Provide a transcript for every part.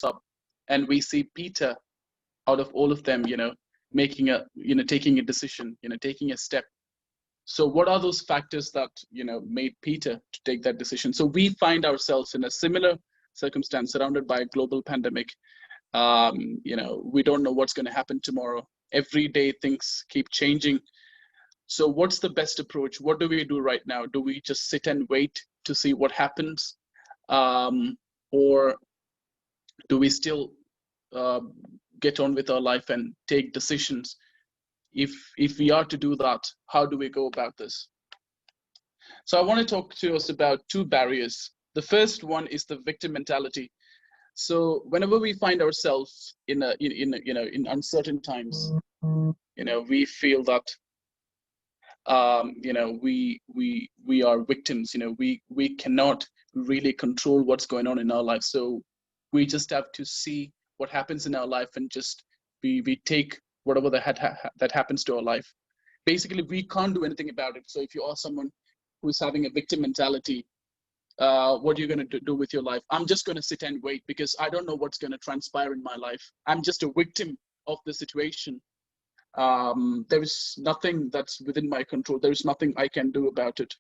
up, and we see Peter out of all of them, making a, taking a decision, taking a step. So what are those factors that, made Peter to take that decision? So we find ourselves in a similar circumstance, surrounded by a global pandemic. We don't know what's going to happen tomorrow. Every day things keep changing. So what's the best approach? What do we do right now? Do we just sit and wait to see what happens? Or do we still get on with our life and take decisions? If we are to do that, how do we go about this? So I want to talk to us about two barriers. The first one is the victim mentality. So whenever we find ourselves in uncertain times, we feel that we are victims. We cannot really control what's going on in our life. So we just have to see what happens in our life and just we take whatever that happens to our life. Basically, we can't do anything about it. So if you are someone who's having a victim mentality, what are you going to do with your life? I'm just going to sit and wait because I don't know what's going to transpire in my life. I'm just a victim of the situation. There is nothing that's within my control. There is nothing I can do about it.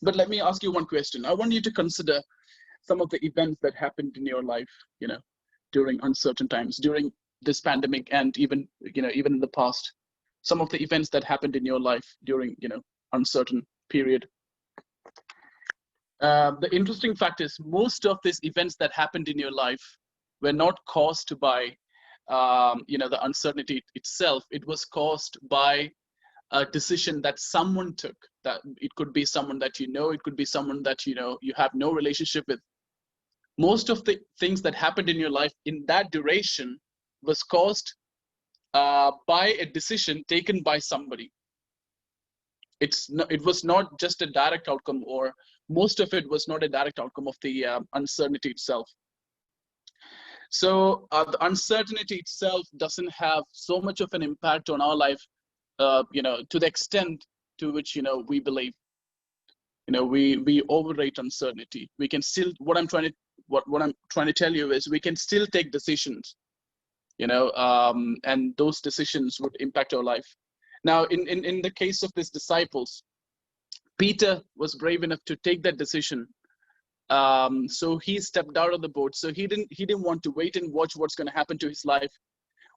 But let me ask you one question. I want you to consider some of the events that happened in your life, during uncertain times, during this pandemic, and even in the past. Some of the events that happened in your life during, uncertain period. The interesting fact is most of these events that happened in your life were not caused by the uncertainty itself. It was caused by a decision that someone took. That it could be someone that it could be someone that you have no relationship with. Most of the things that happened in your life in that duration was caused by a decision taken by somebody. It was not just a direct outcome, or most of it was not a direct outcome of the uncertainty itself. So the uncertainty itself doesn't have so much of an impact on our life, to the extent to which we believe. We overrate uncertainty. We can still, what I'm trying to tell you is we can still take decisions, and those decisions would impact our life. Now, in the case of these disciples, Peter was brave enough to take that decision. So he stepped out of the boat. So he didn't want to wait and watch what's going to happen to his life,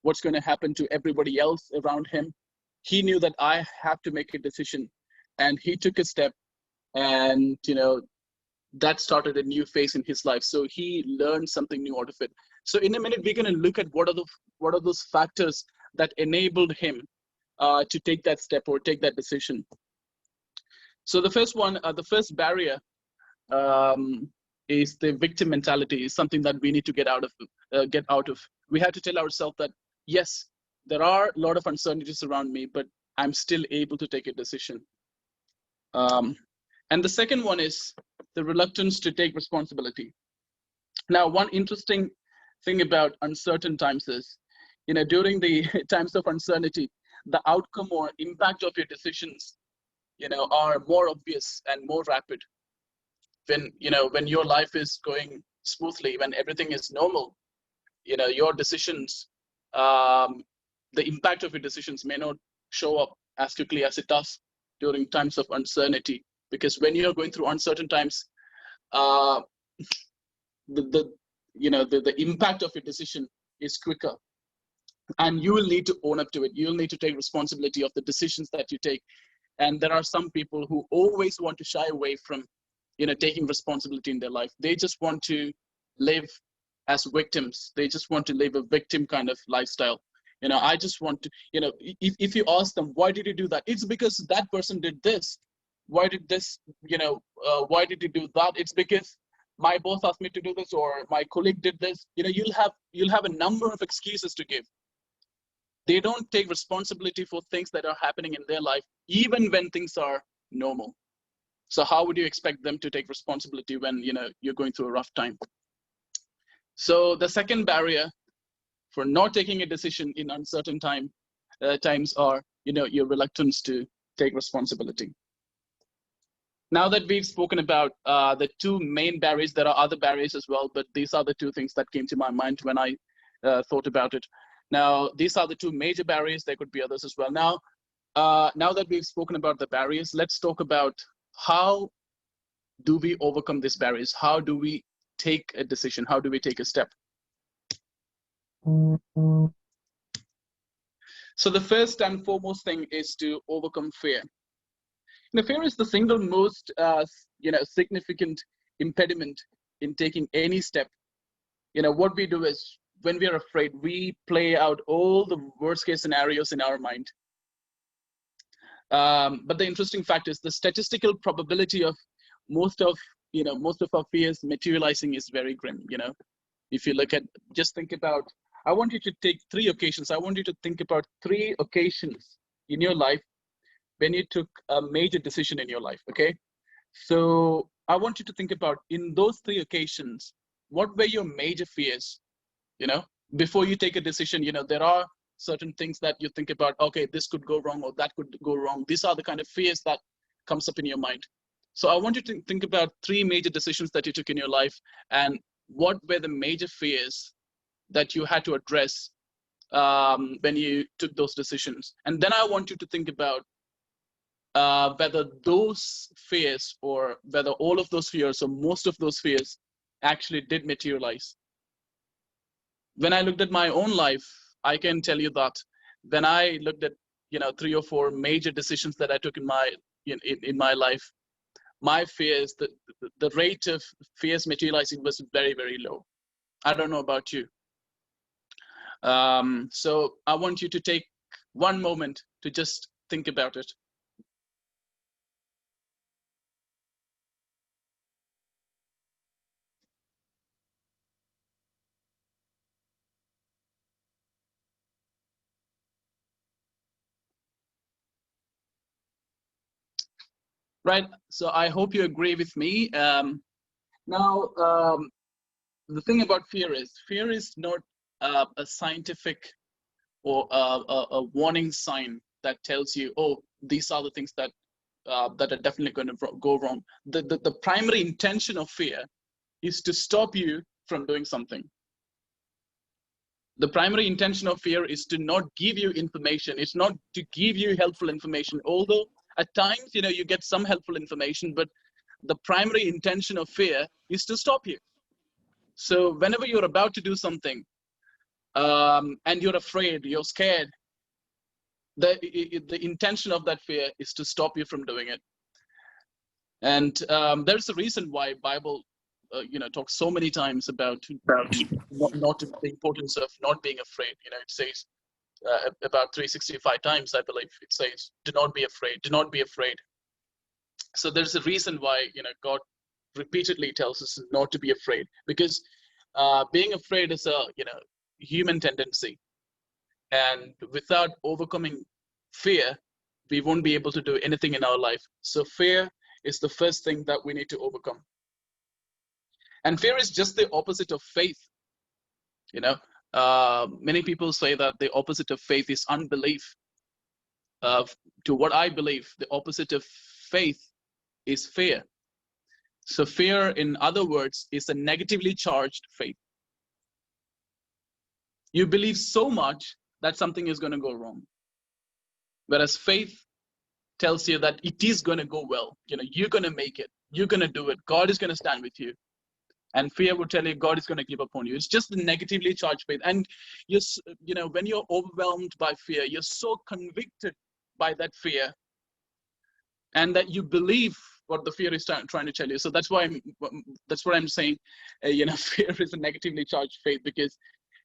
what's going to happen to everybody else around him. He knew that I have to make a decision, and he took a step, and that started a new phase in his life. So he learned something new out of it. So in a minute, we're going to look at what are those factors that enabled him to take that step or take that decision. So the first one, the first barrier is the victim mentality. Is something that we need to get out of. We have to tell ourselves that yes, there are a lot of uncertainties around me, but I'm still able to take a decision. And the second one is the reluctance to take responsibility. Now, one interesting thing about uncertain times is, during the times of uncertainty, the outcome or impact of your decisions, are more obvious and more rapid. When your life is going smoothly, when everything is normal, your decisions, the impact of your decisions may not show up as quickly as it does during times of uncertainty. Because when you're going through uncertain times, the impact of your decision is quicker, and you will need to own up to it. You'll need to take responsibility of the decisions that you take. And there are some people who always want to shy away from, taking responsibility in their life. They just want to live as victims. They just want to live a victim kind of lifestyle. I just want to, if you ask them, why did you do that? It's because that person did this. Why did this, why did you do that? It's because my boss asked me to do this, or my colleague did this. You'll have a number of excuses to give. They don't take responsibility for things that are happening in their life, even when things are normal. So how would you expect them to take responsibility when you're going through a rough time? So the second barrier for not taking a decision in uncertain times are your reluctance to take responsibility. Now that we've spoken about the two main barriers, there are other barriers as well, but these are the two things that came to my mind when I thought about it. Now, these are the two major barriers. There could be others as well. Now that we've spoken about the barriers, let's talk about how do we overcome these barriers? How do we take a decision? How do we take a step? So the first and foremost thing is to overcome fear. Fear is the single most significant impediment in taking any step. What we do is when we are afraid, we play out all the worst case scenarios in our mind. But the interesting fact is the statistical probability of most of our fears materializing is very grim. If you look at, just think about, I want you to take 3 occasions. I want you to think about 3 occasions in your life when you took a major decision in your life. Okay, so I want you to think about, in those 3 occasions, what were your major fears? Before you take a decision, there are certain things that you think about. Okay, this could go wrong, or that could go wrong. These are the kind of fears that comes up in your mind. So I want you to think about 3 major decisions that you took in your life, and what were the major fears that you had to address when you took those decisions. And then I want you to think about whether those fears, or whether all of those fears or most of those fears actually did materialize. When I looked at my own life, I can tell you that when I looked at 3 or 4 major decisions that I took in my life, my fears, the rate of fears materializing was very, very low. I don't know about you. So I want you to take one moment to just think about it. Right. So I hope you agree with me. Now, the thing about fear is not a scientific or a warning sign that tells you, oh, these are the things that are definitely going to go wrong. The primary intention of fear is to stop you from doing something. The primary intention of fear is to not give you information. It's not to give you helpful information, although at times, you get some helpful information, but the primary intention of fear is to stop you. So whenever you're about to do something, and you're afraid, you're scared, the intention of that fear is to stop you from doing it. And there's a reason why Bible, talks so many times about not the importance of not being afraid. It says about 365 times, I believe, it says, "Do not be afraid. Do not be afraid." So there's a reason why God repeatedly tells us not to be afraid, because being afraid is a human tendency, and without overcoming fear, we won't be able to do anything in our life. So fear is the first thing that we need to overcome. And fear is just the opposite of faith. Many people say that the opposite of faith is unbelief. To what I believe, the opposite of faith is fear. So fear, in other words, is a negatively charged faith. You believe so much that something is going to go wrong. Whereas faith tells you that it is going to go well. You're going to make it. You're going to do it. God is going to stand with you. And fear would tell you God is going to give up on you. It's just a negatively charged faith. And when you're overwhelmed by fear, you're so convicted by that fear, and that you believe what the fear is trying to tell you. So that's what I'm saying. Fear is a negatively charged faith, because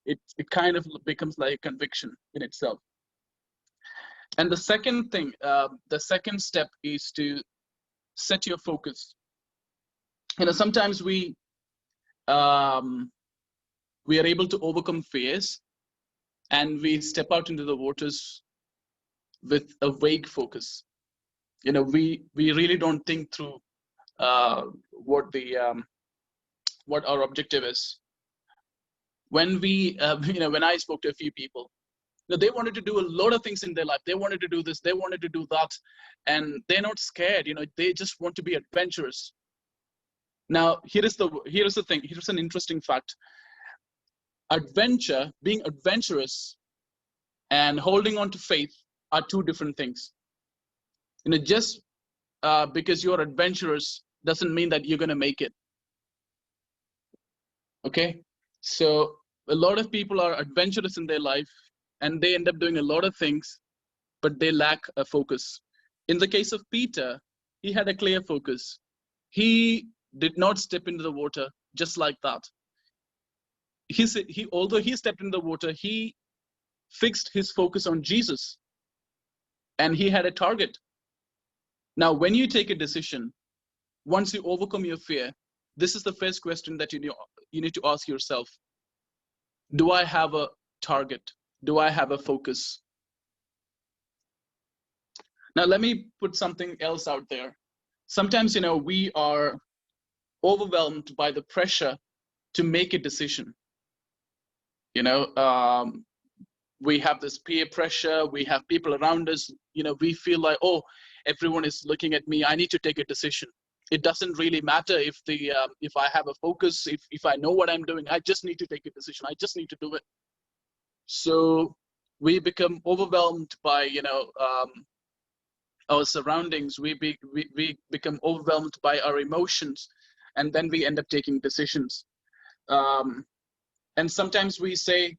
it kind of becomes like a conviction in itself. And the second thing, the second step is to set your focus. Sometimes we are able to overcome fears, and we step out into the waters with a vague focus. We really don't think through what our objective is. When we when I spoke to a few people, You know, they wanted to do a lot of things in their life. They wanted to do this, they wanted to do that, and they're not scared. You know, they just want to be adventurous. Now, here's the thing. Here's an interesting fact. Adventure, being adventurous, and holding on to faith are two different things. You know, just because you're adventurous doesn't mean that you're going to make it. Okay, so a lot of people are adventurous in their life, and they end up doing a lot of things, but they lack a focus. In the case of Peter, he had a clear focus. He did not step into the water just like that. Although he stepped into the water, he fixed his focus on Jesus, and he had a target. Now, when you take a decision, once you overcome your fear, this is the first question that you need to ask yourself. Do I have a target? Do I have a focus? Now, let me put something else out there. Sometimes, you know, we are overwhelmed by the pressure to make a decision. You know, we have this peer pressure. We have people around us. You know, we feel like, oh, everyone is looking at me. I need to take a decision. It doesn't really matter if I have a focus, if I know what I'm doing. I just need to take a decision. I just need to do it. So we become overwhelmed by, you know, our surroundings. We become overwhelmed by our emotions, and then we end up taking decisions. And sometimes we say,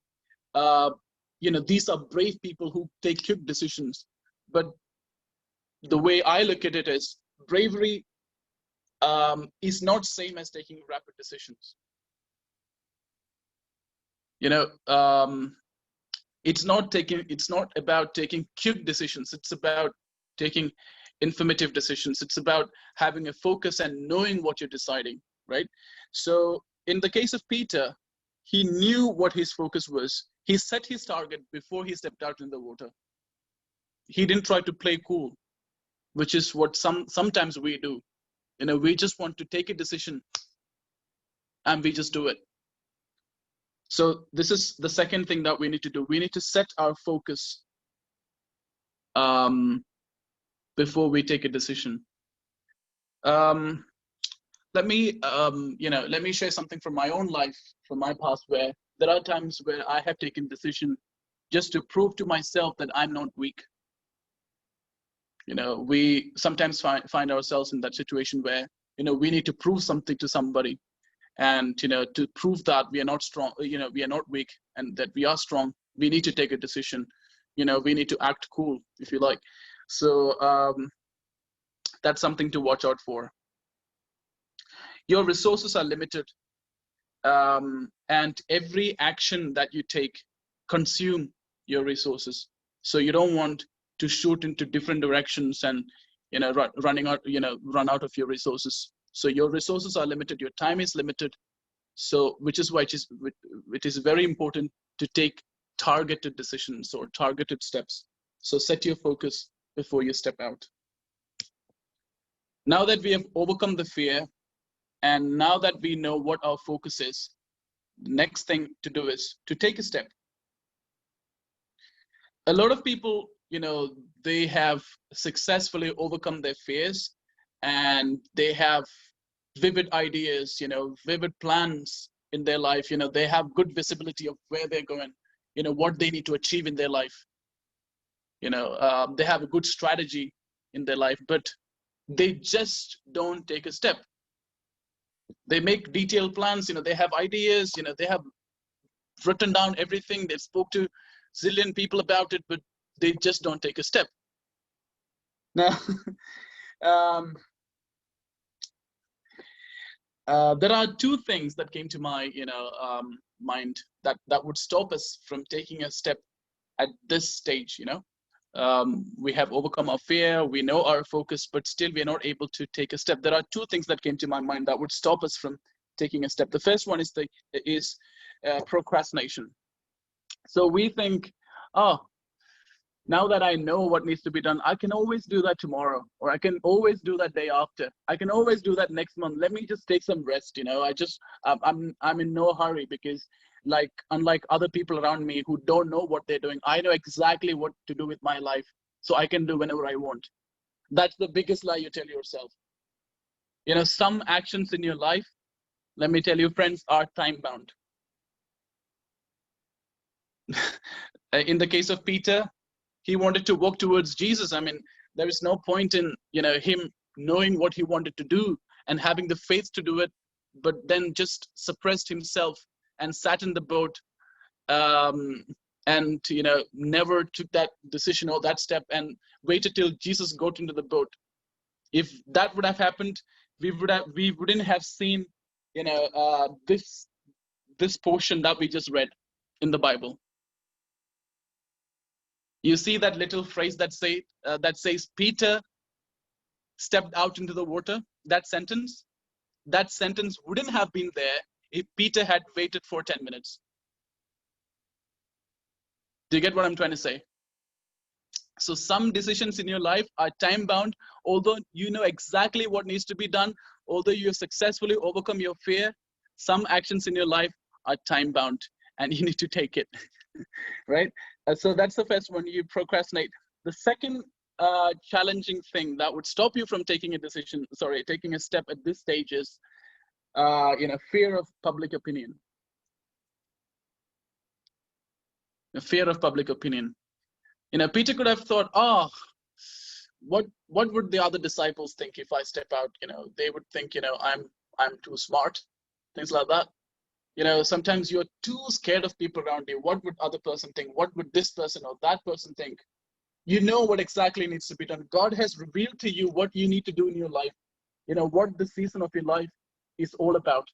you know, these are brave people who take quick decisions. But the way I look at it is, bravery is not same as taking rapid decisions. You know, it's not about taking quick decisions. It's about taking informative decisions. It's about having a focus and knowing what you're deciding, right? So in the case of Peter, he knew what his focus was. He set his target before he stepped out in the water. He didn't try to play cool, which is what sometimes we do. You know, we just want to take a decision and we just do it. So this is the second thing that we need to do. We need to set our focus before we take a decision. Let me share something from my own life, from my past, where there are times where I have taken decision just to prove to myself that I'm not weak. You know, we sometimes find ourselves in that situation where, you know, we need to prove something to somebody, and, you know, to prove that we are not strong, you know, we are not weak, and that we are strong, we need to take a decision. You know, we need to act cool, if you like. So that's something to watch out for. Your resources are limited, and every action that you take consume your resources. So you don't want to shoot into different directions and, you know, run out of your resources. So your resources are limited, your time is limited. So which is why it is very important to take targeted decisions or targeted steps. So set your focus before you step out. Now that we have overcome the fear, and now that we know what our focus is, the next thing to do is to take a step. A lot of people, you know, they have successfully overcome their fears, and they have vivid ideas, you know, vivid plans in their life. You know, they have good visibility of where they're going, you know, what they need to achieve in their life. You know, they have a good strategy in their life, but they just don't take a step. They make detailed plans, you know, they have ideas, you know, they have written down everything, they've spoke to zillion people about it, but they just don't take a step. Now, there are two things that came to my, mind that would stop us from taking a step at this stage. You know, we have overcome our fear, we know our focus, but still we are not able to take a step. There are two things that came to my mind that would stop us from taking a step. The first one is procrastination. So we think, oh, now that I know what needs to be done, I can always do that tomorrow, or I can always do that day after. I can always do that next month. Let me just take some rest. You know, I'm in no hurry because like unlike other people around me who don't know what they're doing. I know exactly what to do with my life, so I can do whenever I want. That's the biggest lie you tell yourself. Some actions in your life, let me tell you, friends, are time bound. In the case of Peter, he wanted to walk towards Jesus. I mean, there is no point in him knowing what he wanted to do and having the faith to do it, but then just suppressed himself and sat in the boat, um, and never took that decision or that step and waited till Jesus got into the boat. If that would have happened, we wouldn't have seen this portion that we just read in the Bible. You see that little phrase that says Peter stepped out into the water. That sentence wouldn't have been there if Peter had waited for 10 minutes. Do you get what I'm trying to say? So some decisions in your life are time bound. Although you know exactly what needs to be done, although you successfully overcome your fear, some actions in your life are time bound and you need to take it. Right? So that's the first one. You procrastinate. The second challenging thing that would stop you from taking a step at this stage is fear of public opinion. The fear of public opinion. Peter could have thought, what would the other disciples think if I step out? They would think, I'm too smart, things like that. Sometimes you're too scared of people around you. What would other person think? What would this person or that person think? You know what exactly needs to be done. God has revealed to you what you need to do in your life. What the season of your life is all about.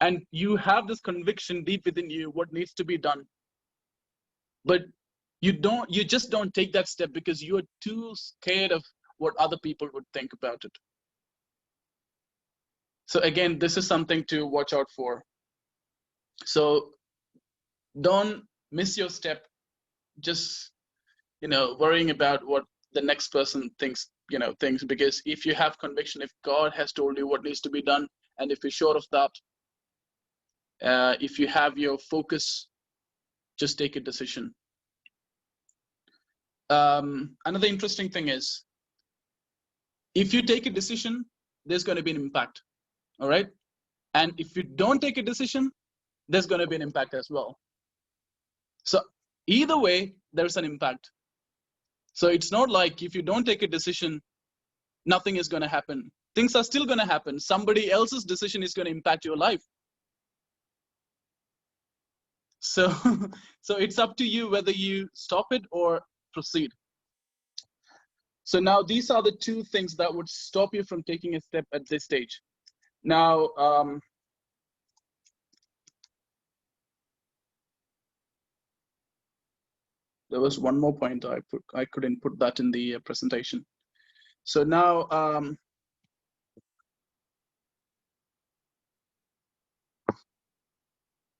And you have this conviction deep within you what needs to be done. But you just don't take that step because you are too scared of what other people would think about it. So again, this is something to watch out for. So don't miss your step just worrying about what the next person thinks, because if you have conviction, if God has told you what needs to be done, and if you're sure of that, if you have your focus, just take a decision. Another interesting thing is, if you take a decision, there's going to be an impact. All right. And if you don't take a decision, there's going to be an impact as well. So either way, there's an impact. So it's not like if you don't take a decision, nothing is going to happen. Things are still going to happen. Somebody else's decision is going to impact your life. So, so it's up to you whether you stop it or proceed. So now these are the two things that would stop you from taking a step at this stage. Now, there was one more point I couldn't put that in the presentation. So now,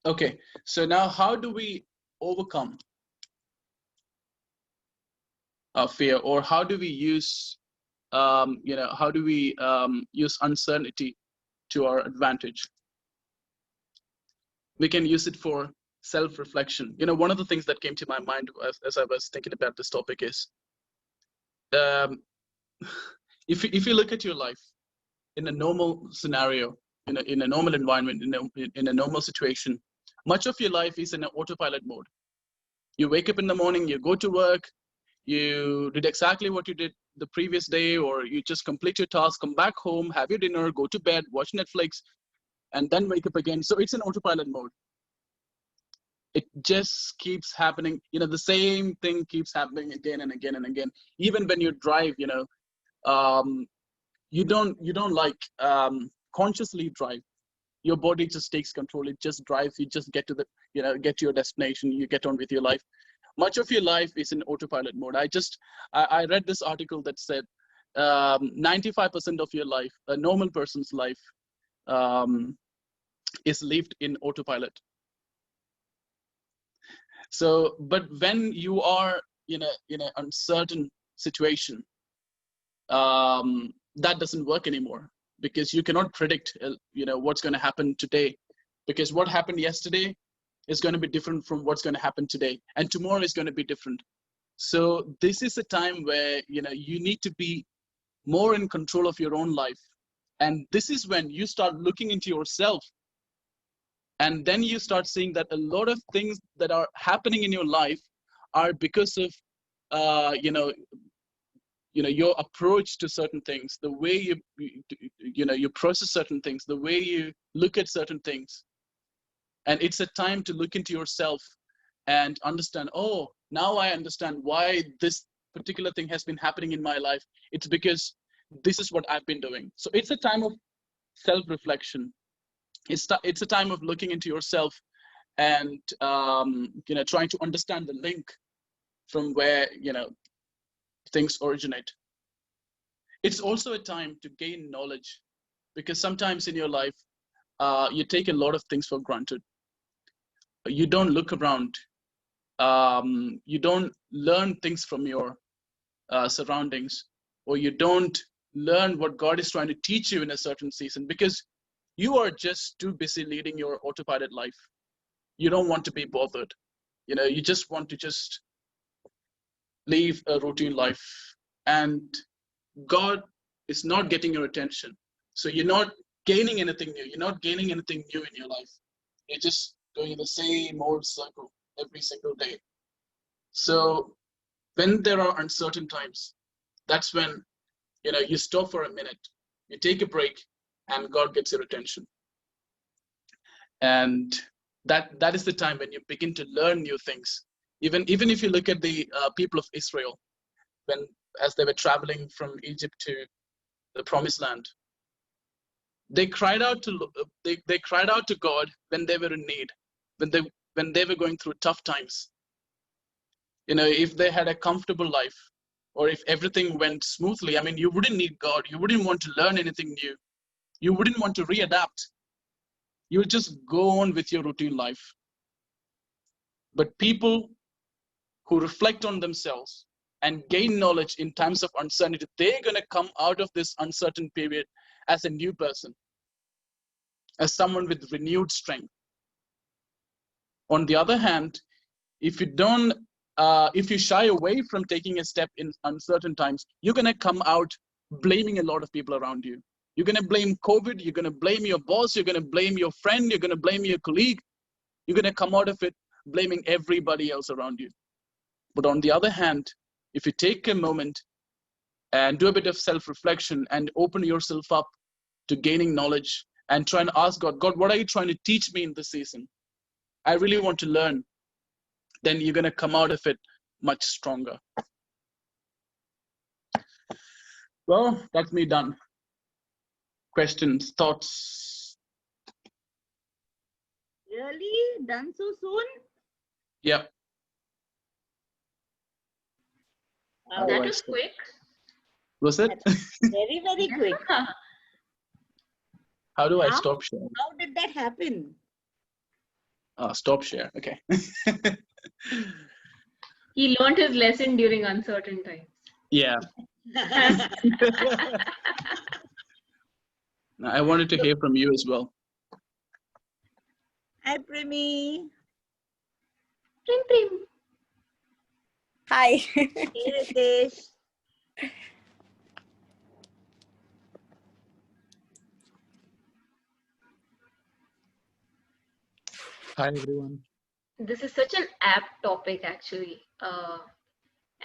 okay. So now, how do we overcome fear, or how do we use, how do we use uncertainty to our advantage? We can use it for self-reflection. One of the things that came to my mind as I was thinking about this topic is, if you look at your life in a normal scenario, in a normal environment, in a normal situation, much of your life is in an autopilot mode. You wake up in the morning, you go to work, you did exactly what you did the previous day, or you just complete your task, come back home, have your dinner, go to bed, watch Netflix, and then wake up again. So it's an autopilot mode. It just keeps happening. The same thing keeps happening again and again and again. Even when you drive, you don't like consciously drive. Your body just takes control. It just drives. You just get to your destination. You get on with your life. Much of your life is in autopilot mode. I read this article that said 95% of your life, a normal person's life, is lived in autopilot. So, but when you are in an uncertain situation, that doesn't work anymore, because you cannot predict what's going to happen today. because what happened yesterday is going to be different from what's going to happen today, and tomorrow is going to be different. So this is a time where you need to be more in control of your own life, and this is when you start looking into yourself, and then you start seeing that a lot of things that are happening in your life are because of your approach to certain things, the way you process certain things, the way you look at certain things. And it's a time to look into yourself and understand, oh, now I understand why this particular thing has been happening in my life. It's because this is what I've been doing. So it's a time of self-reflection. It's a time of looking into yourself and trying to understand the link from where things originate. It's also a time to gain knowledge, because sometimes in your life you take a lot of things for granted. You don't look around. You don't learn things from your surroundings, or you don't learn what God is trying to teach you in a certain season, because you are just too busy leading your autopilot life. You don't want to be bothered. You just want to just live a routine life, and God is not getting your attention. So you're not gaining anything new. You're not gaining anything new in your life. You're just going in the same old circle every single day. So when there are uncertain times, that's when you stop for a minute, you take a break, and God gets your attention. And that is the time when you begin to learn new things. Even if you look at the people of Israel, when as they were traveling from Egypt to the Promised Land, they cried out to they cried out to God when they were in need, when they were going through tough times. If they had a comfortable life, or if everything went smoothly, I mean, you wouldn't need God. You wouldn't want to learn anything new. You wouldn't want to readapt. You would just go on with your routine life. But people who reflect on themselves and gain knowledge in times of uncertainty, they're going to come out of this uncertain period as a new person, as someone with renewed strength. On the other hand, if you shy away from taking a step in uncertain times, you're going to come out blaming a lot of people around you. You're going to blame COVID. You're going to blame your boss. You're going to blame your friend. You're going to blame your colleague. You're going to come out of it blaming everybody else around you. But on the other hand, if you take a moment and do a bit of self-reflection and open yourself up to gaining knowledge and try and ask God, what are you trying to teach me in this season? I really want to learn. Then you're going to come out of it much stronger. Well, that's me done. Questions, thoughts? Really? Done so soon? Yep. Wow. That was quick. Was it? Very, very quick. How do I stop sharing? How did that happen? Stop share. Okay. He learned his lesson during uncertain times. Yeah. I wanted to hear from you as well. Hi, Primi. Prim, prim. Hi. Hey, Ritesh. Hi, everyone. This is such an apt topic, actually,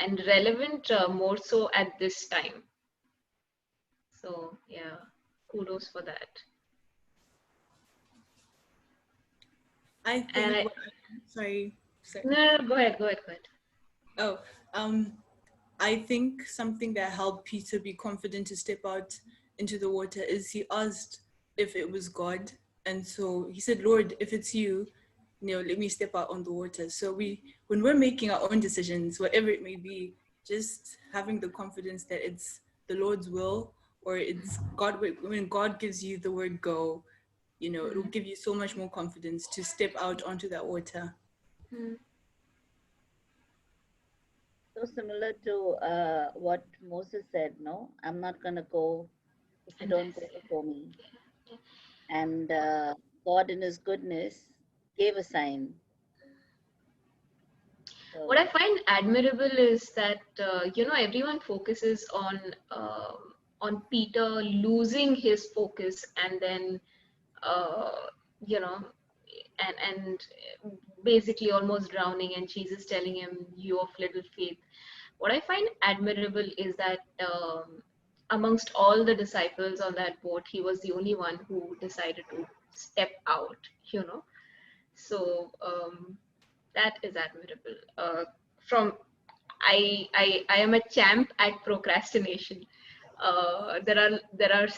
and relevant more so at this time. So, yeah, kudos for that. I think. Sorry. No, go ahead. Oh, I think something that helped Peter be confident to step out into the water is he asked if it was God, and so he said, "Lord, if it's you, let me step out on the water." So when we're making our own decisions, whatever it may be, just having the confidence that it's the Lord's will, or it's God. When God gives you the word "go," it'll give you so much more confidence to step out onto that water. So similar to what Moses said, no? I'm not going to go if you don't go before me. And God in his goodness gave a sign. So, What I find admirable is that everyone focuses on Peter losing his focus and then uh, you know and basically almost drowning, and Jesus telling him, "You of little faith." What I find admirable is that amongst all the disciples on that boat, he was the only one who decided to step out. So that is admirable. From I am a champ at procrastination. There are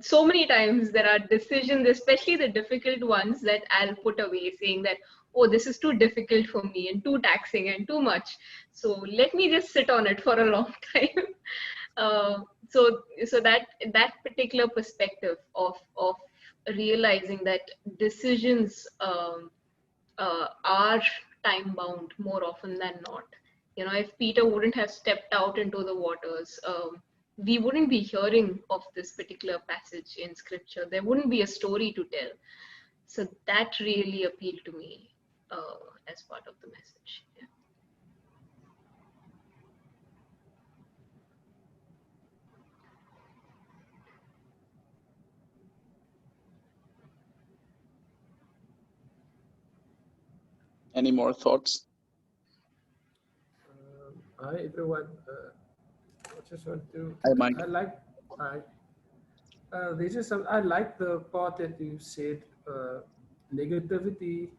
so many times there are decisions, especially the difficult ones, that I'll put away, saying that, oh, this is too difficult for me and too taxing and too much. So let me just sit on it for a long time. So that particular perspective of realizing that decisions are time bound more often than not. If Peter wouldn't have stepped out into the waters, we wouldn't be hearing of this particular passage in scripture. There wouldn't be a story to tell. So that really appealed to me as part of the message. Yeah. Any more thoughts? Hi everyone. I just want to. Hi, Mike. There's just some. I like the part that you said. Negativity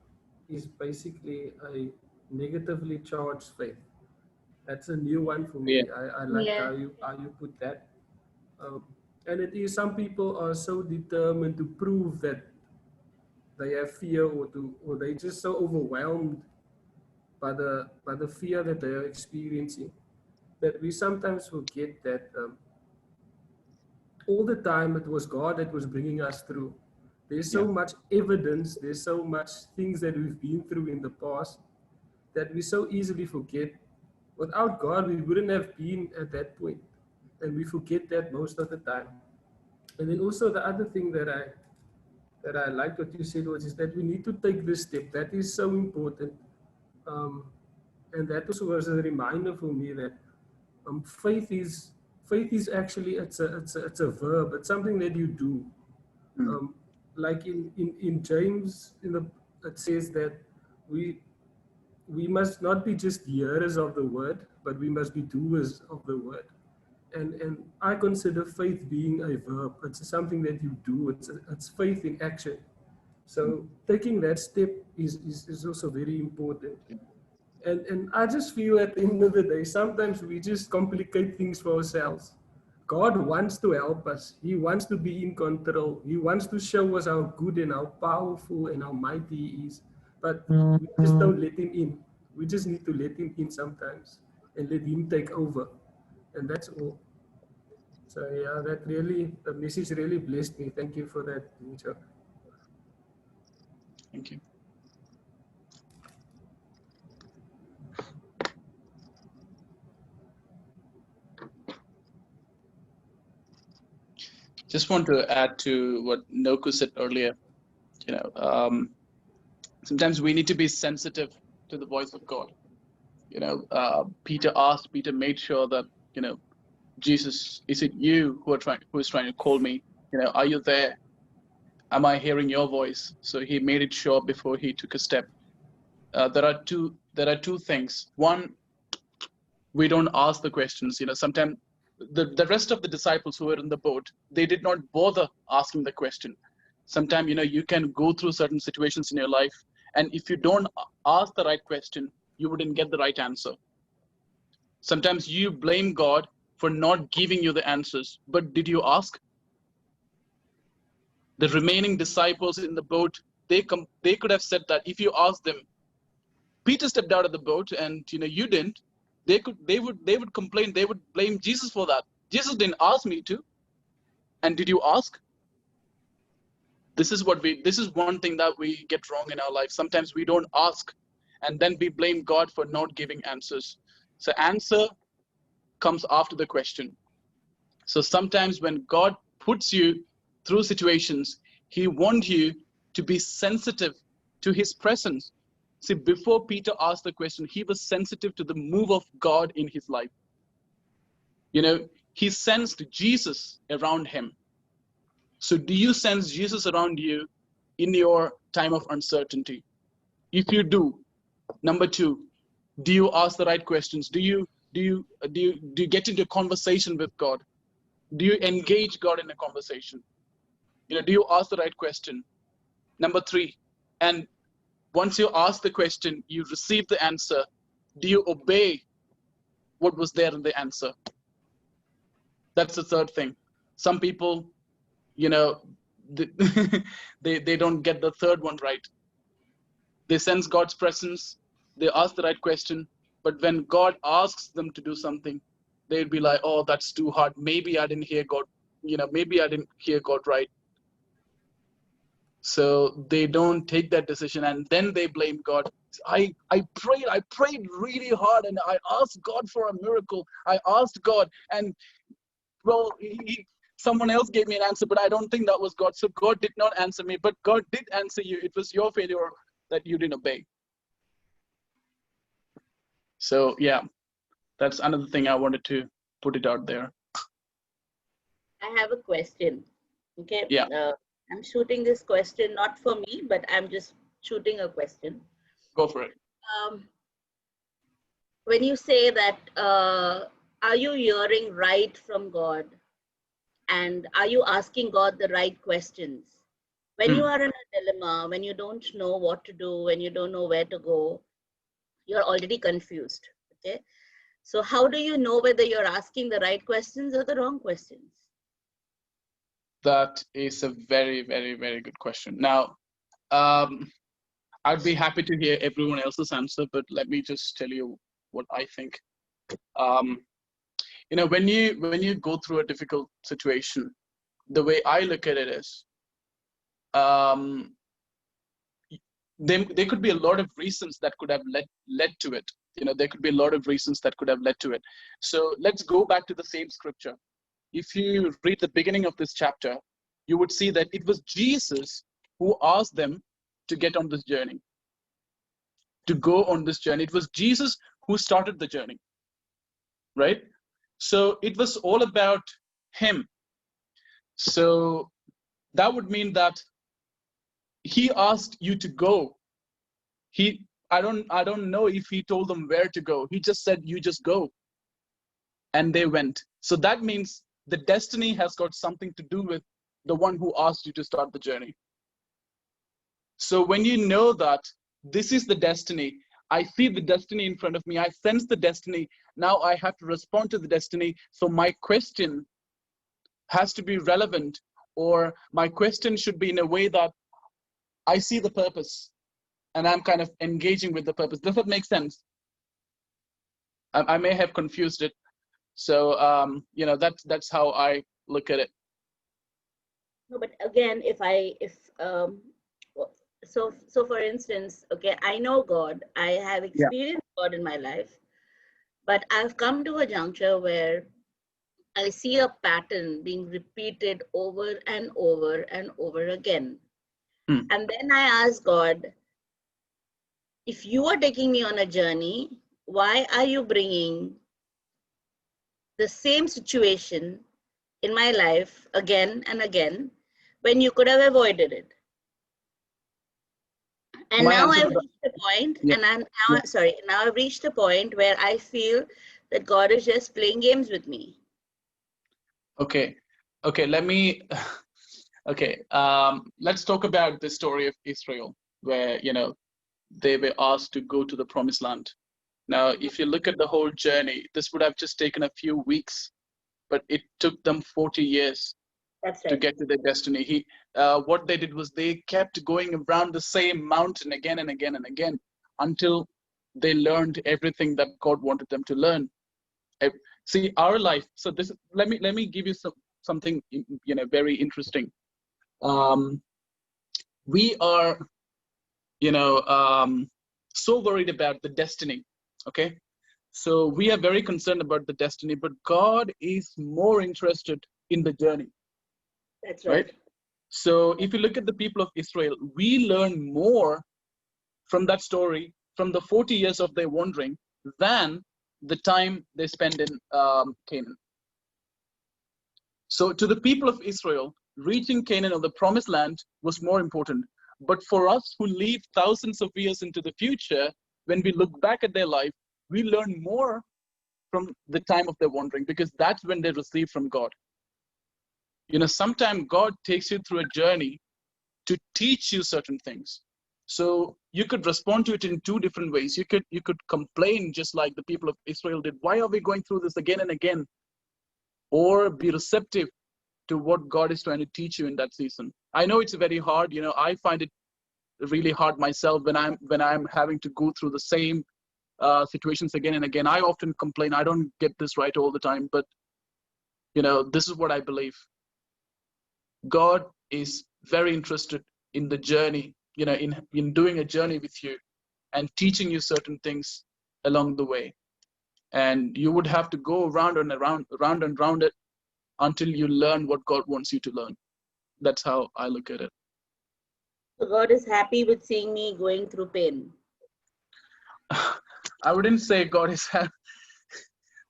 is basically a negatively charged faith. That's a new one for me. Yeah. I like Yeah. how you put that. And it is, some people are so determined to prove that they have fear, or they just so overwhelmed by the fear that they are experiencing, that we sometimes forget that all the time it was God that was bringing us through. There's so much evidence, there's so much things that we've been through in the past that we so easily forget. Without God, we wouldn't have been at that point, and we forget that most of the time. And then also the other thing that I liked what you said was, is that we need to take this step. That is so important. And that also was a reminder for me that faith is actually, it's a verb. It's something that you do. Like in James, it says that we must not be just hearers of the word, but we must be doers of the word. And I consider faith being a verb. It's something that you do. It's faith in action. So taking that step is also very important. And I just feel at the end of the day, sometimes we just complicate things for ourselves. God wants to help us. He wants to be in control. He wants to show us how good and how powerful and how mighty He is. But we just don't let Him in. We just need to let Him in sometimes and let Him take over. And that's all. So yeah, the message really blessed me. Thank you for that, Mitchell. Thank you. Just want to add to what Noku said earlier. Sometimes we need to be sensitive to the voice of God. Peter made sure that, Jesus, is it you who is trying to call me? Are you there? Am I hearing your voice? So he made it sure before he took a step. There are two things. One, we don't ask the questions. Sometimes the rest of the disciples who were in the boat, they did not bother asking the question. Sometimes, you can go through certain situations in your life, and if you don't ask the right question, you wouldn't get the right answer. Sometimes you blame God for not giving you the answers, but did you ask? The remaining disciples in the boat, they could have said that if you asked them, Peter stepped out of the boat and you didn't, they would complain, they would blame Jesus for that. Jesus didn't ask me to. And did you ask? This is one thing that we get wrong in our life. Sometimes we don't ask, and then we blame God for not giving answers. So answer comes after the question. So sometimes when God puts you through situations, He wants you to be sensitive to his presence. See, before Peter asked the question, he was sensitive to the move of God in his life. You know, he sensed Jesus around him. So do you sense Jesus around you in your time of uncertainty? If you do, number two, do you ask the right questions? Do you get into a conversation with God? Do you engage God in a conversation? You know, do you ask the right question? Number three, and once you ask the question, you receive the answer. Do you obey what was there in the answer? That's the third thing. Some people, you know, they don't get the third one right. They sense God's presence, they ask the right question, but when God asks them to do something, they'd be like, oh, that's too hard. Maybe I didn't hear God, maybe I didn't hear God right. So they don't take that decision, and then they blame God. I prayed really hard, and I asked God for a miracle. I asked God, and well, someone else gave me an answer, but I don't think that was God. So God did not answer me, but God did answer you. It was your failure that you didn't obey. So yeah, that's another thing I wanted to put it out there. I have a question. Okay. Yeah. I'm shooting this question not for me, but I'm just shooting a question. Go for it. When you say that, are you hearing right from God? And are you asking God the right questions? When you are in a dilemma, when you don't know what to do, when you don't know where to go, you're already confused. Okay. So how do you know whether you're asking the right questions or the wrong questions? That is a very, very, very good question. Now, I'd be happy to hear everyone else's answer, but let me just tell you what I think. When you go through a difficult situation, the way I look at it is, there could be a lot of reasons that could have led to it. There could be a lot of reasons that could have led to it. So let's go back to the same scripture. If you read the beginning of this chapter, you would see that it was Jesus who asked them to get on this journey, to go on this journey. It was Jesus who started the journey, right? So it was all about him. So that would mean that he asked you to go. I don't know if he told them where to go. He just said, you just go. And they went. So that means the destiny has got something to do with the one who asked you to start the journey. So when you know that this is the destiny, I see the destiny in front of me, I sense the destiny, now I have to respond to the destiny. So my question has to be relevant, or my question should be in a way that I see the purpose and I'm kind of engaging with the purpose. Does that make sense? I may have confused it. So, that's how I look at it. No, but again, so for instance, okay, I know God, I have experienced God in my life, but I've come to a juncture where I see a pattern being repeated over and over and over again. And then I ask God, if you are taking me on a journey, why are you bringing the same situation in my life again and again when you could have avoided it? And now I've reached a point, now I've reached a point where I feel that God is just playing games with me. Okay, let's talk about the story of Israel, where, they were asked to go to the promised land. Now, if you look at the whole journey, this would have just taken a few weeks, but it took them 40 years to get to their destiny. What they did was they kept going around the same mountain again and again and again until they learned everything that God wanted them to learn. See, our life. So let me give you something very interesting. We are so worried about the destiny. Okay, so we are very concerned about the destiny, but God is more interested in the journey. That's right. So if you look at the people of Israel, we learn more from that story, from the 40 years of their wandering, than the time they spend in Canaan. So to the people of Israel, reaching Canaan or the promised land was more important. But for us who live thousands of years into the future, when we look back at their life, we learn more from the time of their wandering, because that's when they receive from God. You know, sometimes God takes you through a journey to teach you certain things. So you could respond to it in two different ways. You could complain just like the people of Israel did. Why are we going through this again and again? Or be receptive to what God is trying to teach you in that season. I know it's very hard. You know, I find it really hard myself when I'm having to go through the same situations again and again. I often complain, I don't get this right all the time, but you know, this is what I believe. God is very interested in the journey, you know, in doing a journey with you and teaching you certain things along the way. And you would have to go round and round it until you learn what God wants you to learn. That's how I look at it. So God is happy with seeing me going through pain. I wouldn't say God is happy.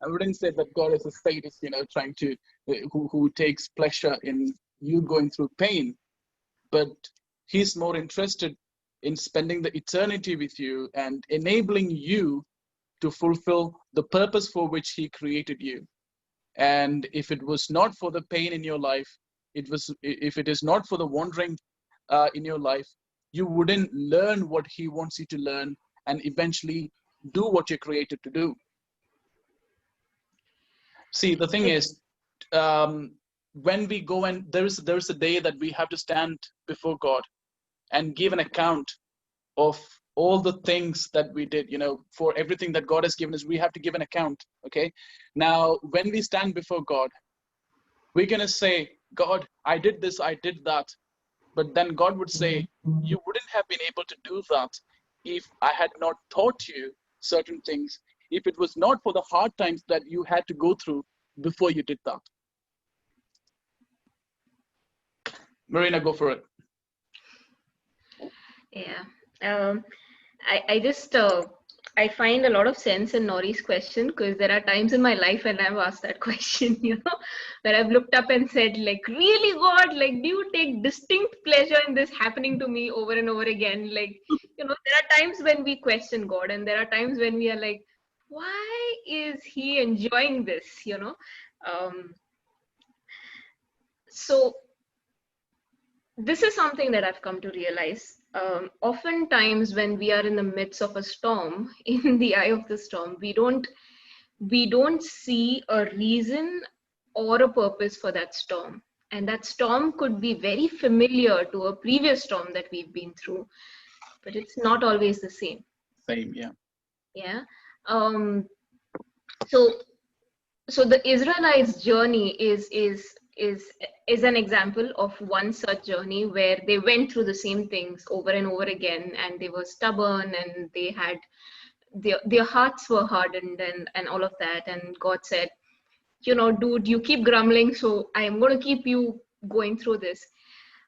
I wouldn't say that God is a sadist, you know, trying to who takes pleasure in you going through pain, but He's more interested in spending the eternity with you and enabling you to fulfill the purpose for which He created you. And if it was not for the pain in your life, if it is not for the wandering in your life, you wouldn't learn what He wants you to learn and eventually do what you're created to do. See, the thing is, when we go and there's a day that we have to stand before God and give an account of all the things that we did, you know, for everything that God has given us, we have to give an account. Okay. Now, when we stand before God, we're going to say, God, I did this, I did that. But then God would say, you wouldn't have been able to do that if I had not taught you certain things, if it was not for the hard times that you had to go through before you did that. Marina, go for it. Yeah. I just I find a lot of sense in Nori's question, because there are times in my life when I've asked that question, you know, where I've looked up and said, like, really, God, like, do you take distinct pleasure in this happening to me over and over again? Like, you know, there are times when we question God, and there are times when we are like, why is He enjoying this, you know? So this is something that I've come to realize. Oftentimes when we are in the midst of a storm, in the eye of the storm, we don't see a reason or a purpose for that storm. And that storm could be very familiar to a previous storm that we've been through, but it's not always the same. Same, yeah. Yeah. So the Israelites' journey is an example of one such journey where they went through the same things over and over again, and they were stubborn, and they had their hearts were hardened, and all of that. And God said, you know, dude, you keep grumbling, so I am going to keep you going through this.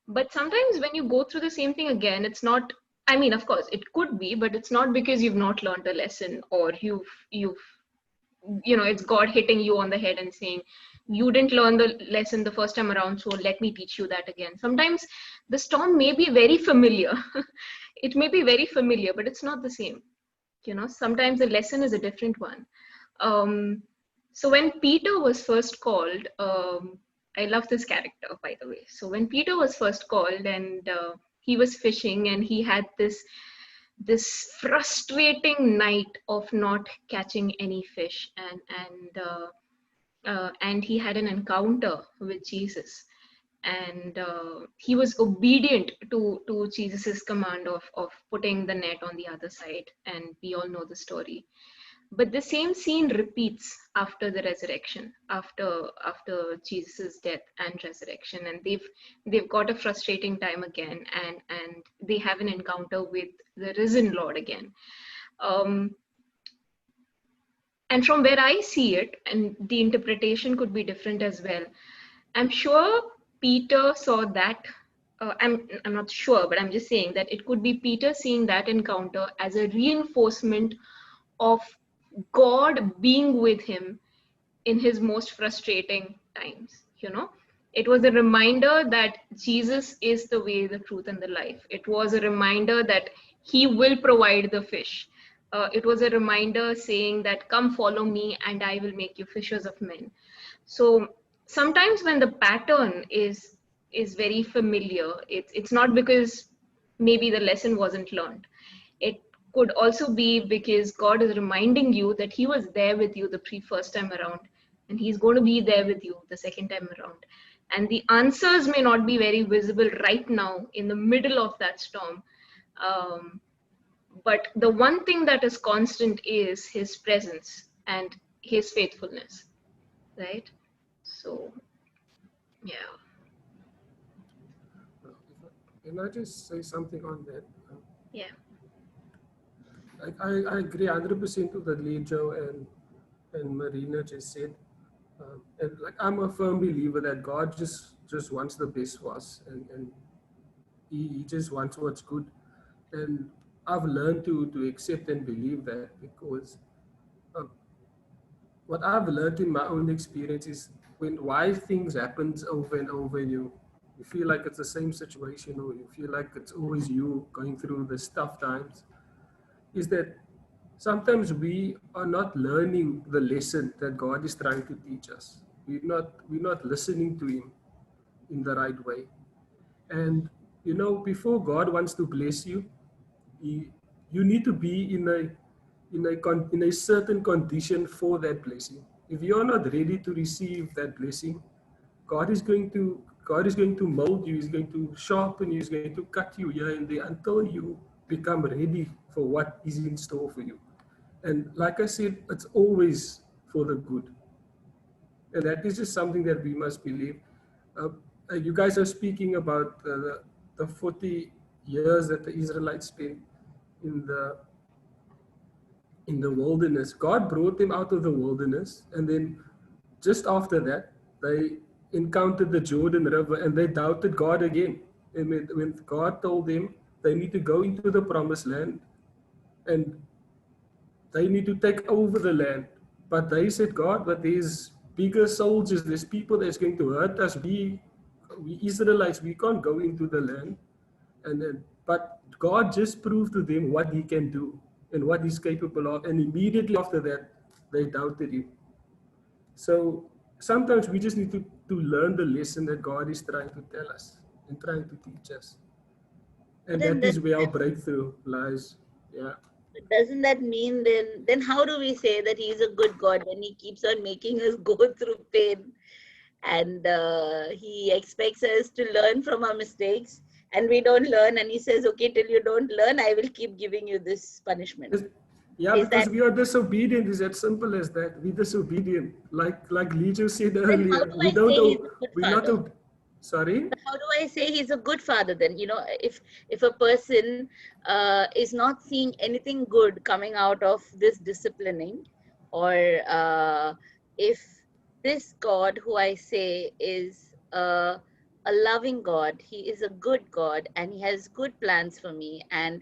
But sometimes when you go through the same thing again, it's not, I mean, of course it could be, but it's not because you've not learned a lesson, or you've you know, it's God hitting you on the head and saying, you didn't learn the lesson the first time around, so let me teach you that again. Sometimes the storm may be very familiar. It may be very familiar, but it's not the same. You know, sometimes the lesson is a different one. So when Peter was first called, I love this character, by the way. So when Peter was first called, and he was fishing, and he had this frustrating night of not catching any fish, and he had an encounter with Jesus, and he was obedient to Jesus's command of putting the net on the other side, and we all know the story. But the same scene repeats after the resurrection, after Jesus's death and resurrection, and they've got a frustrating time again, and they have an encounter with the risen Lord again. And from where I see it, and the interpretation could be different as well, I'm sure Peter saw that I'm not sure, but I'm just saying that it could be Peter seeing that encounter as a reinforcement of God being with him in his most frustrating times. It was a reminder that Jesus is the way, the truth, and the life. It was a reminder that he will provide the fish. It was a reminder saying that, come follow me and I will make you fishers of men. So sometimes when the pattern is very familiar, it's not because maybe the lesson wasn't learned. It could also be because God is reminding you that he was there with you the first time around, and he's going to be there with you the second time around. And the answers may not be very visible right now in the middle of that storm. But the one thing that is constant is his presence and his faithfulness, right? So, yeah. Can I just say something on that? Yeah. I agree 100% with what Lejo and Marina just said. And like I'm a firm believer that God just wants the best for us, and he just wants what's good. And I've learned to accept and believe that, because uh, what I've learned in my own experience is why things happens over and over, and you feel like it's the same situation, or you feel like it's always you going through the tough times, is that sometimes we are not learning the lesson that God is trying to teach us. We're not listening to him in the right way. And before God wants to bless you, he, you need to be in a certain condition for that blessing. If you're not ready to receive that blessing, God is going to mold you. He's going to sharpen you. He's going to cut you here and there until you become ready for what is in store for you. And like I said, it's always for the good. And that is just something that we must believe. Uh, you guys are speaking about the 40 years that the Israelites spent in the wilderness. God brought them out of the wilderness, and then just after that, they encountered the Jordan River, and they doubted God again. And when God told them they need to go into the promised land, and they need to take over the land. But they said, God, but there's bigger soldiers, there's people that's going to hurt us. We Israelites, we can't go into the land. And then, but God just proved to them what he can do and what he's capable of. And immediately after that, they doubted him. So sometimes we just need to learn the lesson that God is trying to tell us and trying to teach us. And Then that is where our breakthrough lies. Yeah. doesn't that mean then how do we say that he's a good God when he keeps on making us go through pain, and he expects us to learn from our mistakes, and we don't learn, and he says, okay, till you don't learn, I will keep giving you this punishment? Yeah, Is because that, we are disobedient. It's as simple as that. We're disobedient. Like Lijo said then how earlier, do I say he's a good father? Sorry? How do I say he's a good father then? If a person is not seeing anything good coming out of this disciplining, or if this God who I say is a loving God, he is a good God and he has good plans for me and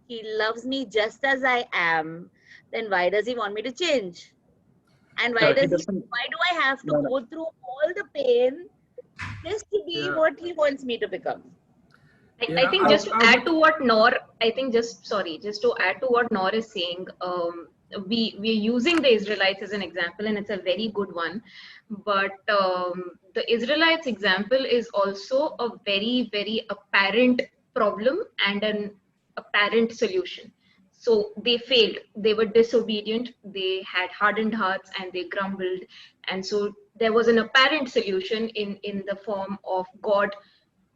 he loves me just as I am, then why does he want me to change? And No, why he doesn't. do I have to No, no. go through all the pain just to be Yeah. what he wants me to become? I think just to I add would, to what Nor, I think just to add to what Nor is saying, we're using the Israelites as an example, and it's a very good one. But the Israelites example is also a very, very apparent problem and an apparent solution. So they failed. They were disobedient. They had hardened hearts and they grumbled. And so there was an apparent solution in the form of God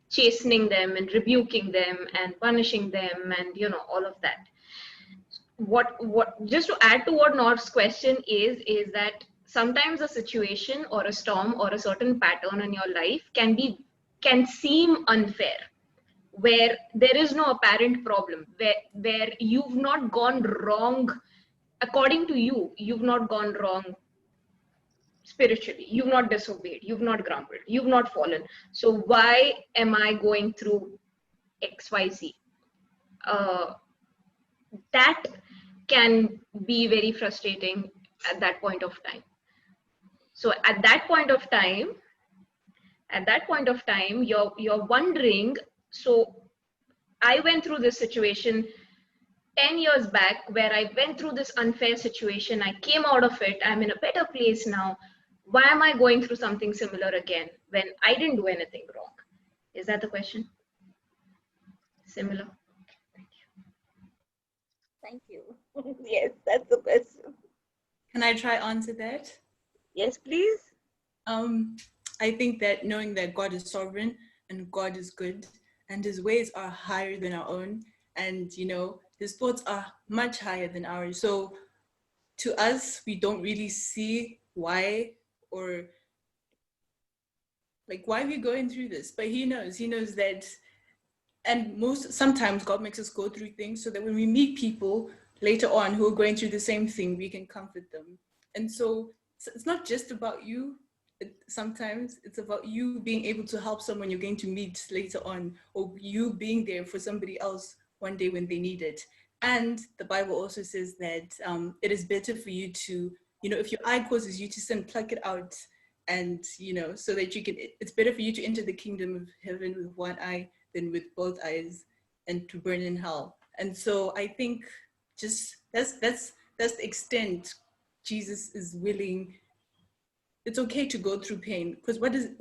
chastening them and rebuking them and punishing them and all of that. What just to add to what Nor's question is that sometimes a situation or a storm or a certain pattern in your life can seem unfair, where there is no apparent problem, where you've not gone wrong according to you've not gone wrong spiritually. You've not disobeyed. You've not grumbled. You've not fallen. So why am I going through XYZ? That can be very frustrating at that point of time. So at that point of time, you're wondering, so I went through this situation 10 years back where I went through this unfair situation. I came out of it. I'm in a better place now. Why am I going through something similar again when I didn't do anything wrong? Is that the question? Similar. Thank you. Yes, that's the question. Can I try answer that? Yes, please. I think that knowing that God is sovereign and God is good and his ways are higher than our own, and his thoughts are much higher than ours. So to us, we don't really see why or like why we're going through this, but he knows that. And sometimes God makes us go through things so that when we meet people later on who are going through the same thing, we can comfort them. And so it's not just about you. Sometimes it's about you being able to help someone you're going to meet later on, or you being there for somebody else one day when they need it. And the Bible also says that it is better for you to, if your eye causes you to sin, pluck it out. And, so that it's better for you to enter the kingdom of heaven with one eye than with both eyes and to burn in hell. And so I think just that's the extent Jesus is willing. It's okay to go through pain, because what does it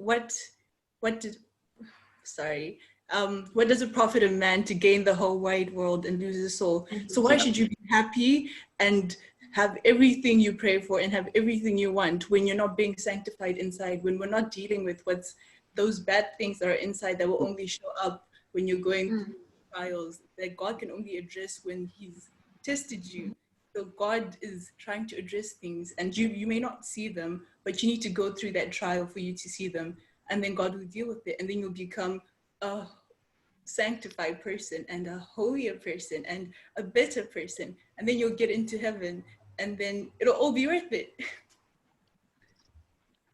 profit a man to gain the whole wide world and lose his soul? So why should you be happy and have everything you pray for and have everything you want when you're not being sanctified inside, when we're not dealing with what's those bad things that are inside that will only show up when you're going through trials that God can only address when he's tested you. So God is trying to address things, and you may not see them, but you need to go through that trial for you to see them, and then God will deal with it, and then you'll become a sanctified person and a holier person and a better person, and then you'll get into heaven, and then it'll all be worth it.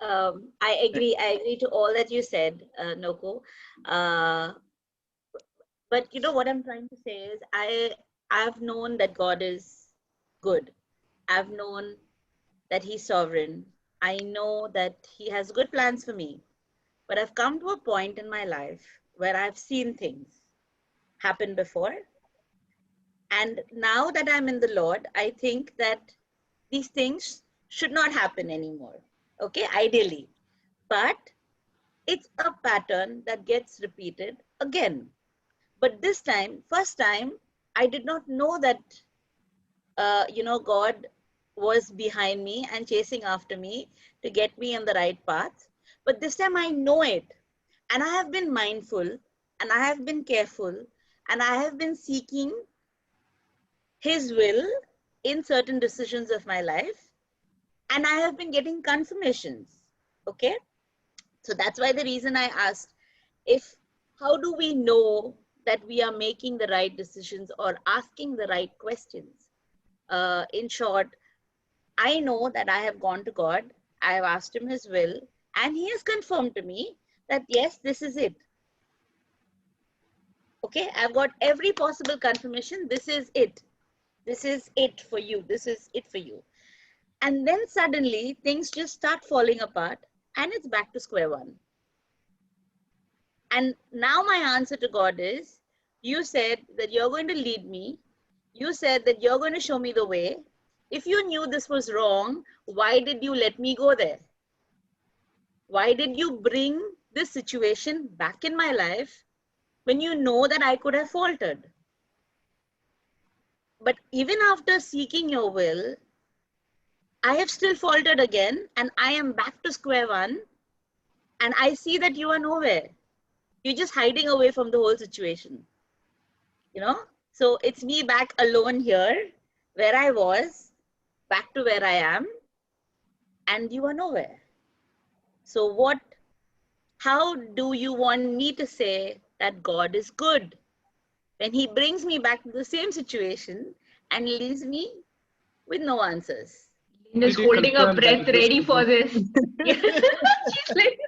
I agree to all that you said, Noko. But what I'm trying to say is I've known that God is good. I've known that he's sovereign. I know that he has good plans for me. But I've come to a point in my life where I've seen things happen before. And now that I'm in the Lord, I think that these things should not happen anymore. Okay, ideally. But it's a pattern that gets repeated again. But this time, first time, I did not know that, God was behind me and chasing after me to get me on the right path. But this time I know it. And I have been mindful, and I have been careful, and I have been seeking his will in certain decisions of my life. And I have been getting confirmations. Okay. So that's why the reason I asked, how do we know that we are making the right decisions or asking the right questions? In short, I know that I have gone to God, I have asked him his will, and he has confirmed to me that yes, this is it. Okay, I've got every possible confirmation. This is it. This is it for you. This is it for you. And then suddenly things just start falling apart and it's back to square one. And now my answer to God is, you said that you're going to lead me. You said that you're going to show me the way. If you knew this was wrong, why did you let me go there? Why did you bring this situation back in my life when you know that I could have faltered? But even after seeking your will, I have still faltered again, and I am back to square one, and I see that you are nowhere. You're just hiding away from the whole situation. So it's me back alone here, where I was, back to where I am, and you are nowhere. So how do you want me to say that God is good when he brings me back to the same situation and leaves me with no answers? Is did holding her confirm that breath, it was ready for this. She's like,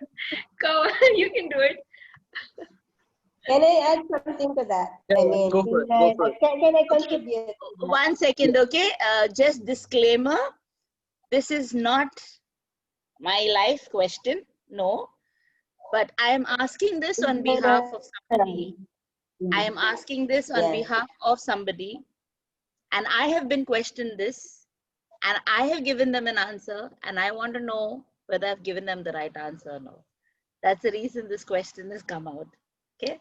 come on, you can do it. Can I add something to that? Yeah, I yeah, mean, go for it. Go for it. can I Okay, contribute to that? 1 second, okay? Just disclaimer, this is not my life question, no. But I am asking this on behalf of somebody. I am asking this on Yeah. behalf of somebody, and I have been questioned this, and I have given them an answer, and I want to know whether I've given them the right answer or no. That's the reason this question has come out. Okay?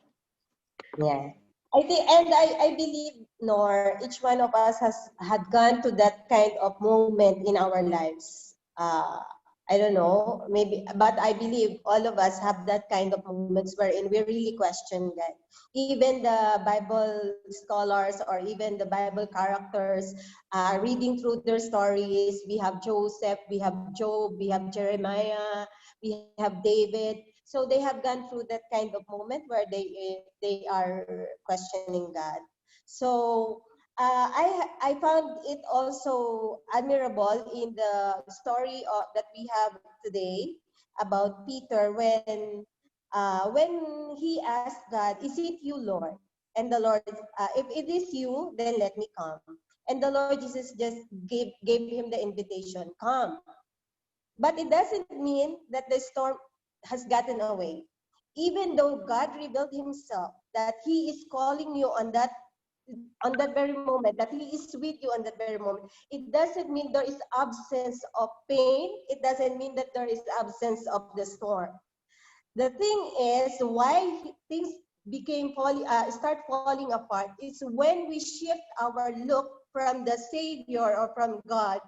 Yeah. I think, and I believe, Nor, each one of us has had gone to that kind of moment in our lives. I don't know, maybe, but I believe all of us have that kind of moments wherein we really question God. Even the Bible scholars or even the Bible characters, reading through their stories, we have Joseph, we have Job, we have Jeremiah, we have David. So they have gone through that kind of moment where they are questioning God. So I found it also admirable in the story that we have today about Peter when he asked God, "Is it you, Lord?" And the Lord, if it is you, then let me come. And the Lord Jesus just gave him the invitation, come. But it doesn't mean that the storm has gotten away. Even though God revealed himself that he is calling you on that very moment, that he is with you on that very moment, it doesn't mean there is absence of pain. It doesn't mean that there is absence of the storm. The thing is, why things start falling apart is when we shift our look from the Savior or from God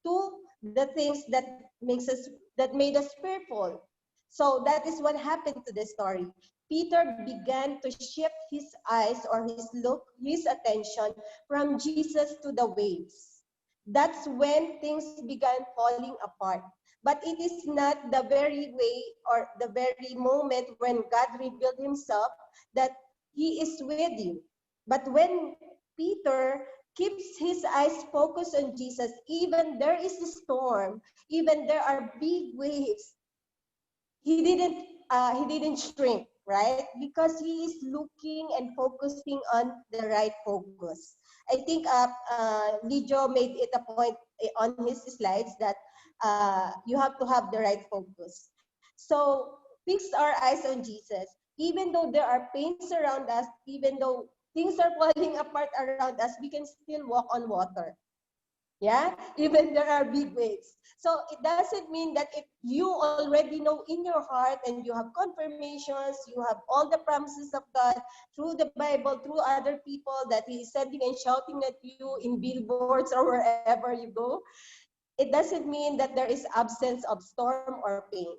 to the things that made us fearful. So that is what happened to the story. Peter began to shift his eyes or his attention from Jesus to the waves. That's when things began falling apart. But it is not the very way or the very moment when God revealed himself that he is with you. But when Peter keeps his eyes focused on Jesus, even there is a storm, even there are big waves, he didn't shrink, right? Because he is looking and focusing on the right focus. I think Lijo made it a point on his slides that you have to have the right focus. So fix our eyes on Jesus. Even though there are pains around us, even though things are falling apart around us, we can still walk on water. Yeah, even there are big waves. So it doesn't mean that if you already know in your heart and you have confirmations, you have all the promises of God through the Bible, through other people that he is sending and shouting at you in billboards or wherever you go, it doesn't mean that there is absence of storm or pain.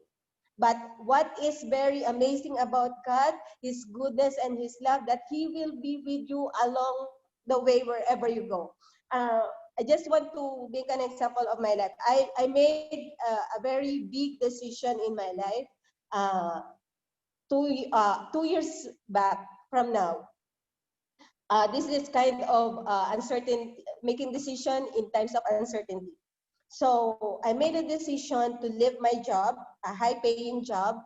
But what is very amazing about God, his goodness and his love, that he will be with you along the way wherever you go. I just want to make an example of my life. I made a very big decision in my life uh, 2 years back from now. This is kind of uncertain, making decision in times of uncertainty. So I made a decision to leave my job, a high-paying job,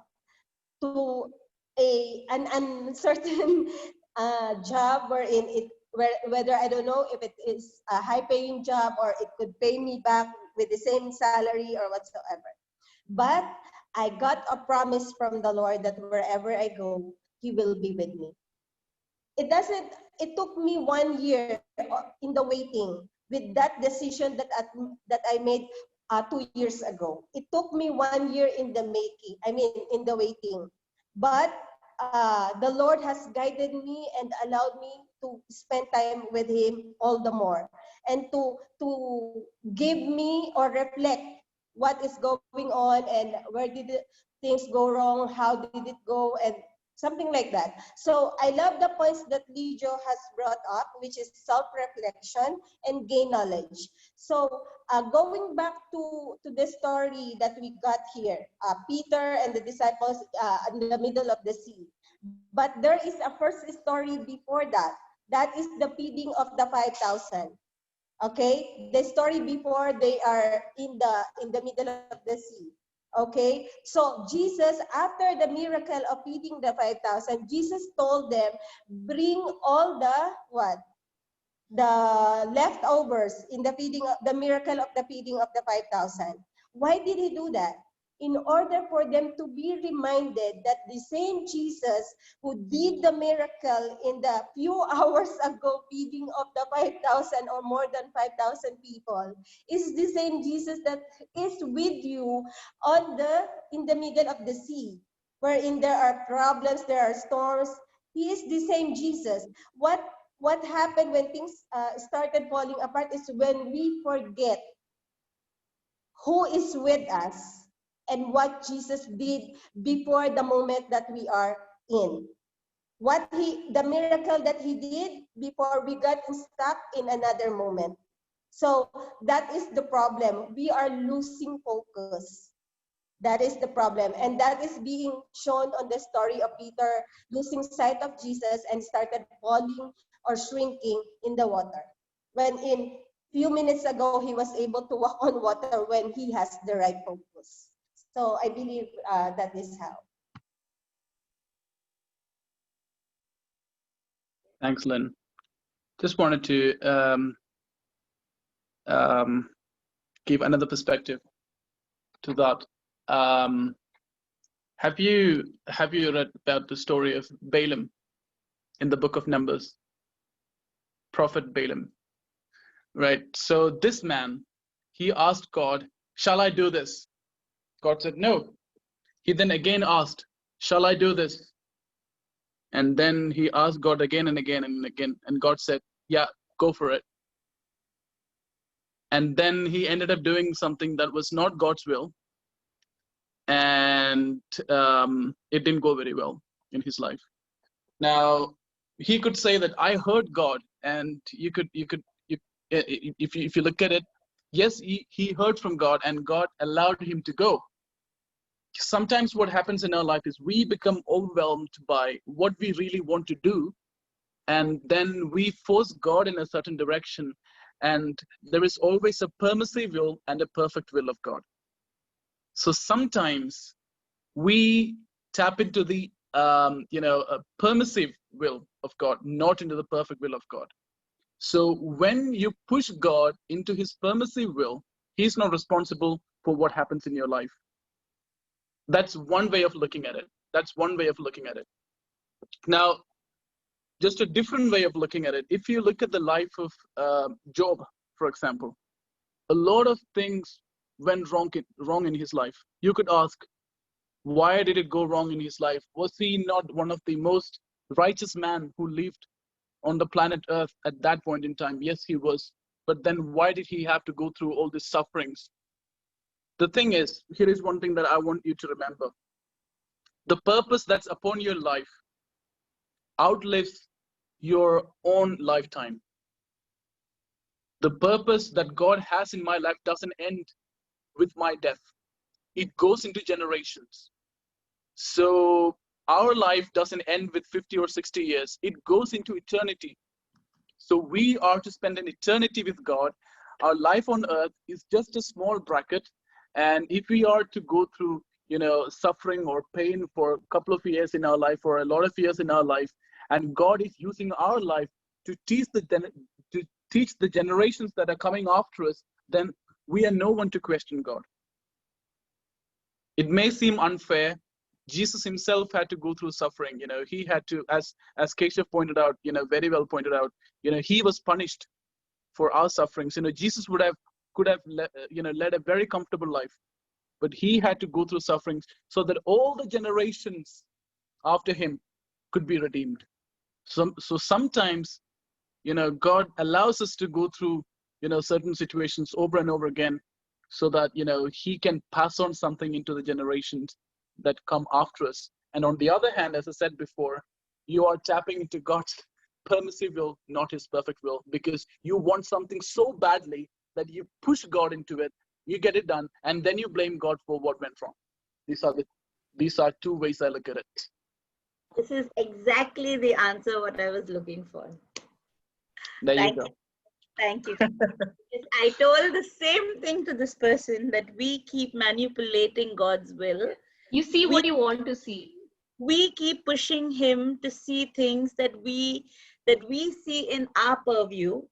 to an uncertain job whether I don't know if it is a high-paying job or it could pay me back with the same salary or whatsoever. But I got a promise from the Lord that wherever I go, He will be with me. It took me 1 year in the waiting with that decision that I made 2 years ago. It took me 1 year in the making, in the waiting. But the Lord has guided me and allowed me to spend time with him all the more, and to give me or reflect what is going on and where did things go wrong, how did it go, and something like that. So I love the points that Lijo has brought up, which is self-reflection and gain knowledge. So going back to the story that we got here, Peter and the disciples in the middle of the sea. But there is a first story before that. That is the feeding of the 5,000. Okay, the story before they are in the middle of the sea. Okay, so Jesus, after the miracle of feeding the 5,000, Jesus told them, bring all the what? The leftovers in the feeding of the miracle of the feeding of the 5,000. Why did he do that? In order for them to be reminded that the same Jesus who did the miracle in the few hours ago feeding of the 5,000 or more than 5,000 people is the same Jesus that is with you in the middle of the sea, wherein there are problems, there are storms. He is the same Jesus. What happened when things started falling apart is when we forget who is with us and what Jesus did before the moment that we are in. The miracle that he did before we got stuck in another moment. So that is the problem. We are losing focus. That is the problem. And that is being shown on the story of Peter losing sight of Jesus and started falling or shrinking in the water. When in few minutes ago, he was able to walk on water when he has the right focus. So I believe that is how. Thanks, Lynn. Just wanted to give another perspective to that. Have you read about the story of Balaam in the book of Numbers? Prophet Balaam, right? So this man, he asked God, shall I do this? God said no. He then again asked, shall I do this? And then he asked God again and again and again, and God said, yeah, go for it. And then he ended up doing something that was not God's will, and it didn't go very well in his life. Now, he could say that I heard God, and if you look at it, yes, he heard from God, and God allowed him to go. Sometimes what happens in our life is we become overwhelmed by what we really want to do, and then we force God in a certain direction, and there is always a permissive will and a perfect will of God. So sometimes we tap into the permissive will of God, not into the perfect will of God. So when you push God into his permissive will, he's not responsible for what happens in your life. That's one way of looking at it. That's one way of looking at it. Now, just a different way of looking at it, if you look at the life of Job, for example, a lot of things went wrong in his life. You could ask, why did it go wrong in his life? Was he not one of the most righteous men who lived on the planet Earth at that point in time? Yes, he was. But then why did he have to go through all these sufferings? The thing is, here is one thing that I want you to remember. The purpose that's upon your life outlives your own lifetime. The purpose that God has in my life doesn't end with my death. It goes into generations. So our life doesn't end with 50 or 60 years. It goes into eternity. So we are to spend an eternity with God. Our life on earth is just a small bracket. And if we are to go through, suffering or pain for a couple of years in our life or a lot of years in our life, and God is using our life to teach the generations that are coming after us, then we are no one to question God. It may seem unfair. Jesus himself had to go through suffering. He had to, as Keshav pointed out, very well pointed out, he was punished for our sufferings. Jesus could have led a very comfortable life, but he had to go through sufferings so that all the generations after him could be redeemed. So sometimes, God allows us to go through, certain situations over and over again, so that, he can pass on something into the generations that come after us. And on the other hand, as I said before, you are tapping into God's permissive will, not his perfect will, because you want something so badly that you push God into it, you get it done, and then you blame God for what went wrong. These are two ways I look at it. This is exactly the answer what I was looking for. There you go. Thank you. Yes, I told the same thing to this person, that we keep manipulating God's will. You see We what you want to see. we keep pushing him to see things that we see in our purview.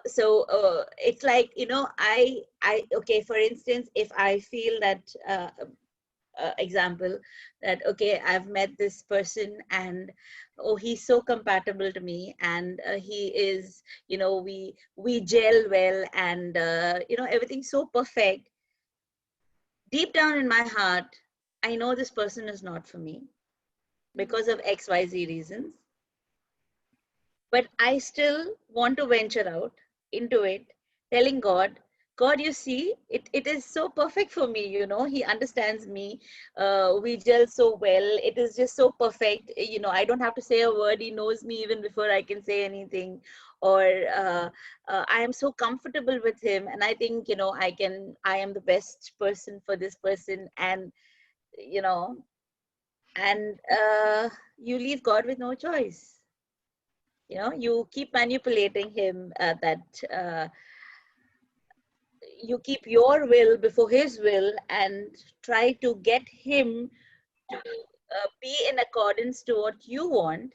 So it's like, I okay, for instance, if I feel that example, that okay, I've met this person and oh, he's so compatible to me, and he is, we gel well, and everything's so perfect. Deep down in my heart, I know this person is not for me because of XYZ reasons, but I still want to venture out into it, telling God, God, you see, it is so perfect for me, he understands me. We gel so well. It is just so perfect. I don't have to say a word. He knows me even before I can say anything. Or I am so comfortable with him. And I think, I am the best person for this person. And, and you leave God with no choice. You keep manipulating him, that you keep your will before his will, and try to get him to be in accordance to what you want.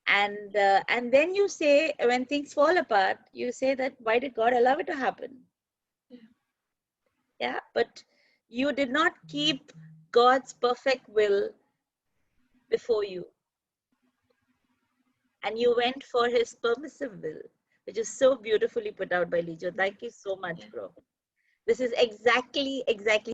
And then you say, when things fall apart, you say that, why did God allow it to happen? Yeah, but you did not keep God's perfect will before you, and you went for his permissive will, which is so beautifully put out by Lijo. Thank you so much, bro. This is exactly